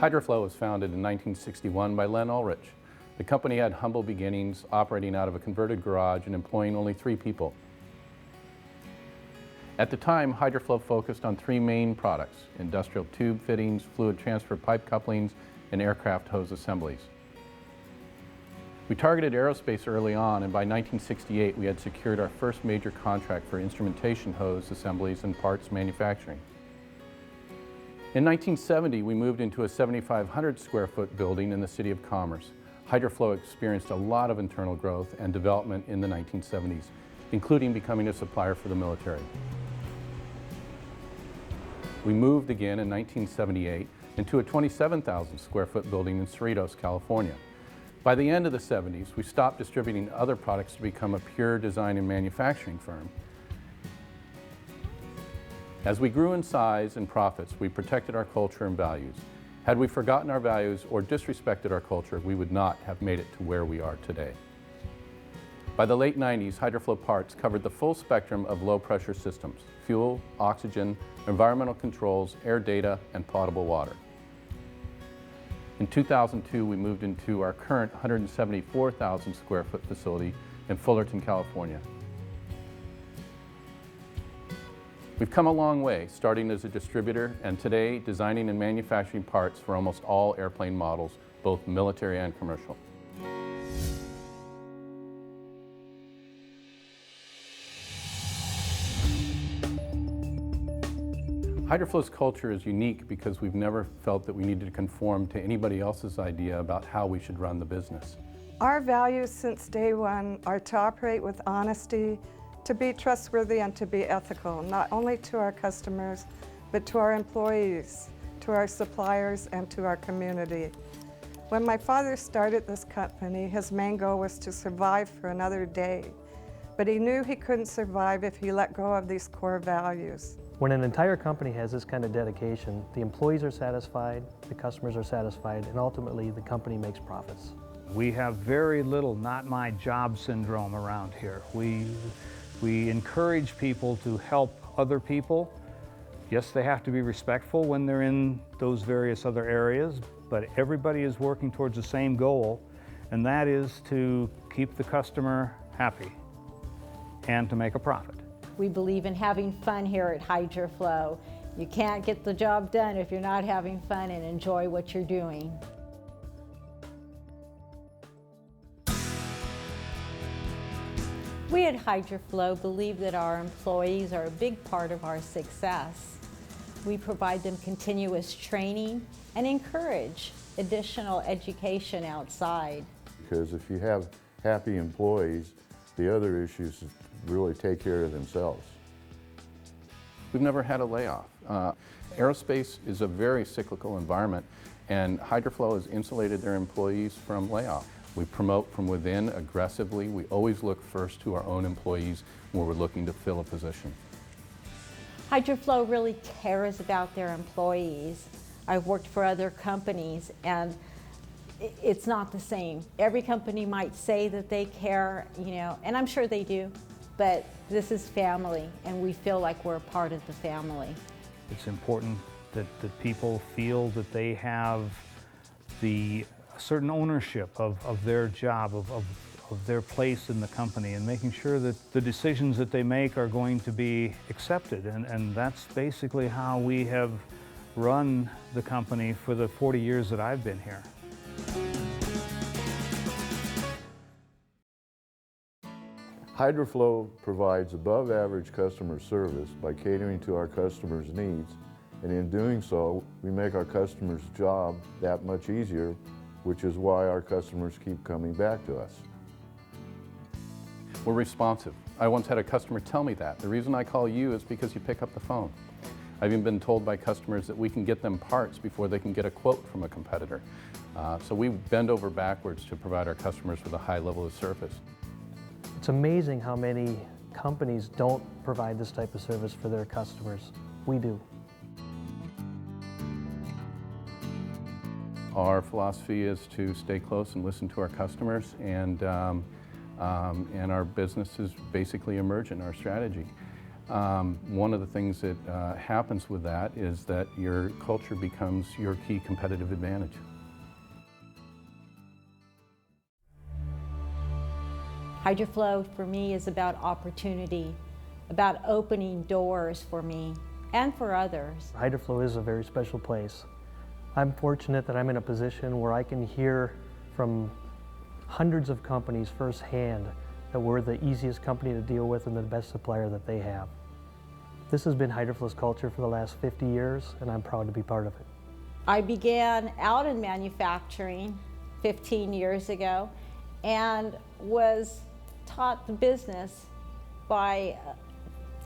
Hydraflow was founded in 1961 by Len Ulrich. The company had humble beginnings, operating out of a converted garage and employing only 3 people. At the time, Hydraflow focused on 3 main products: industrial tube fittings, fluid transfer pipe couplings, and aircraft hose assemblies. We targeted aerospace early on, and by 1968 we had secured our first major contract for instrumentation hose assemblies and parts manufacturing. In 1970, we moved into a 7,500 square foot building in the City of Commerce. Hydraflow experienced a lot of internal growth and development in the 1970s, including becoming a supplier for the military. We moved again in 1978 into a 27,000 square foot building in Cerritos, California. By the end of the 70s, we stopped distributing other products to become a pure design and manufacturing firm. As we grew in size and profits, we protected our culture and values. Had we forgotten our values or disrespected our culture, we would not have made it to where we are today. By the late 90s, Hydraflow parts covered the full spectrum of low-pressure systems: fuel, oxygen, environmental controls, air data, and potable water. In 2002, we moved into our current 174,000 square foot facility in Fullerton, California. We've come a long way, starting as a distributor and today designing and manufacturing parts for almost all airplane models, both military and commercial. Hydraflow's culture is unique because we've never felt that we needed to conform to anybody else's idea about how we should run the business. Our values since day one are to operate with honesty, to be trustworthy, and to be ethical, not only to our customers, but to our employees, to our suppliers, and to our community. When my father started this company, his main goal was to survive for another day, but he knew he couldn't survive if he let go of these core values. When an entire company has this kind of dedication, the employees are satisfied, the customers are satisfied, and ultimately the company makes profits. We have very little not my job syndrome around here. We encourage people to help other people. Yes, they have to be respectful when they're in those various other areas, but everybody is working towards the same goal, and that is to keep the customer happy and to make a profit. We believe in having fun here at Hydraflow. You can't get the job done if you're not having fun and enjoy what you're doing. We at Hydraflow believe that our employees are a big part of our success. We provide them continuous training and encourage additional education outside. Because if you have happy employees, the other issues really take care of themselves. We've never had a layoff. Aerospace is a very cyclical environment, and Hydraflow has insulated their employees from layoff. We promote from within aggressively. We always look first to our own employees when we're looking to fill a position. Hydraflow really cares about their employees. I've worked for other companies, and it's not the same. Every company might say that they care, and I'm sure they do, but this is family, and we feel like we're a part of the family. It's important that people feel that they have the certain ownership of their job, of their place in the company, and making sure that the decisions that they make are going to be accepted. And that's basically how we have run the company for the 40 years that I've been here. Hydraflow provides above-average customer service by catering to our customers' needs, and in doing so, we make our customers' job that much easier, which is why our customers keep coming back to us. We're responsive. I once had a customer tell me that. The reason I call you is because you pick up the phone. I've even been told by customers that we can get them parts before they can get a quote from a competitor. So we bend over backwards to provide our customers with a high level of service. It's amazing how many companies don't provide this type of service for their customers. We do. Our philosophy is to stay close and listen to our customers, and our business is basically emergent, our strategy. One of the things that happens with that is that your culture becomes your key competitive advantage. Hydraflow for me is about opportunity, about opening doors for me and for others. Hydraflow is a very special place. I'm fortunate that I'm in a position where I can hear from hundreds of companies firsthand that we're the easiest company to deal with and the best supplier that they have. This has been Hydraflow's culture for the last 50 years, and I'm proud to be part of it. I began out in manufacturing 15 years ago and was taught the business by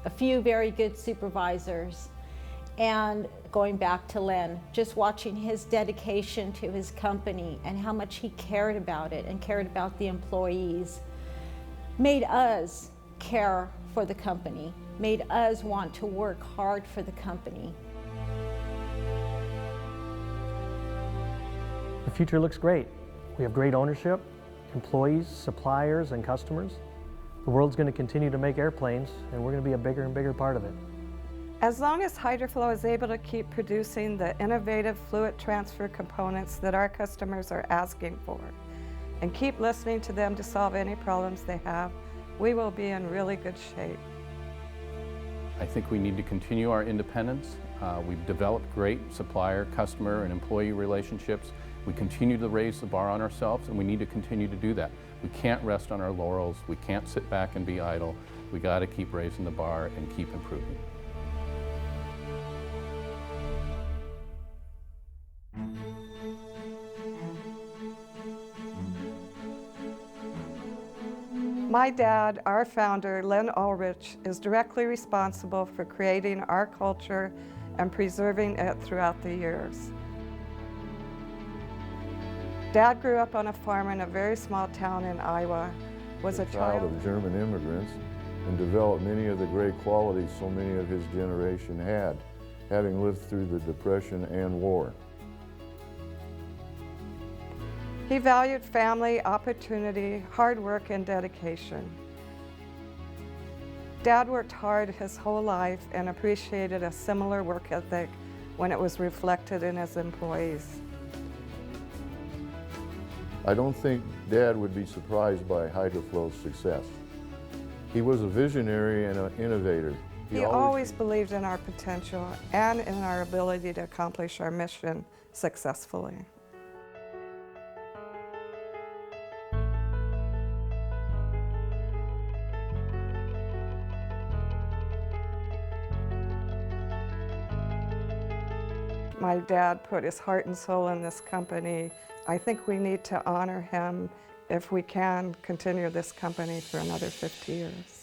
a few very good supervisors. And going back to Len, just watching his dedication to his company and how much he cared about it and cared about the employees made us care for the company, made us want to work hard for the company. The future looks great. We have great ownership, employees, suppliers, and customers. The world's going to continue to make airplanes, and we're going to be a bigger and bigger part of it. As long as Hydraflow is able to keep producing the innovative fluid transfer components that our customers are asking for, and keep listening to them to solve any problems they have, we will be in really good shape. I think we need to continue our independence. We've developed great supplier, customer, and employee relationships. We continue to raise the bar on ourselves, and we need to continue to do that. We can't rest on our laurels. We can't sit back and be idle. We got to keep raising the bar and keep improving. My dad, our founder, Len Ulrich, is directly responsible for creating our culture and preserving it throughout the years. Dad grew up on a farm in a very small town in Iowa, was a child of German immigrants, and developed many of the great qualities so many of his generation had, having lived through the Depression and war. He valued family, opportunity, hard work, and dedication. Dad worked hard his whole life and appreciated a similar work ethic when it was reflected in his employees. I don't think Dad would be surprised by Hydraflow's success. He was a visionary and an innovator. He always believed in our potential and in our ability to accomplish our mission successfully. My dad put his heart and soul in this company. I think we need to honor him if we can continue this company for another 50 years.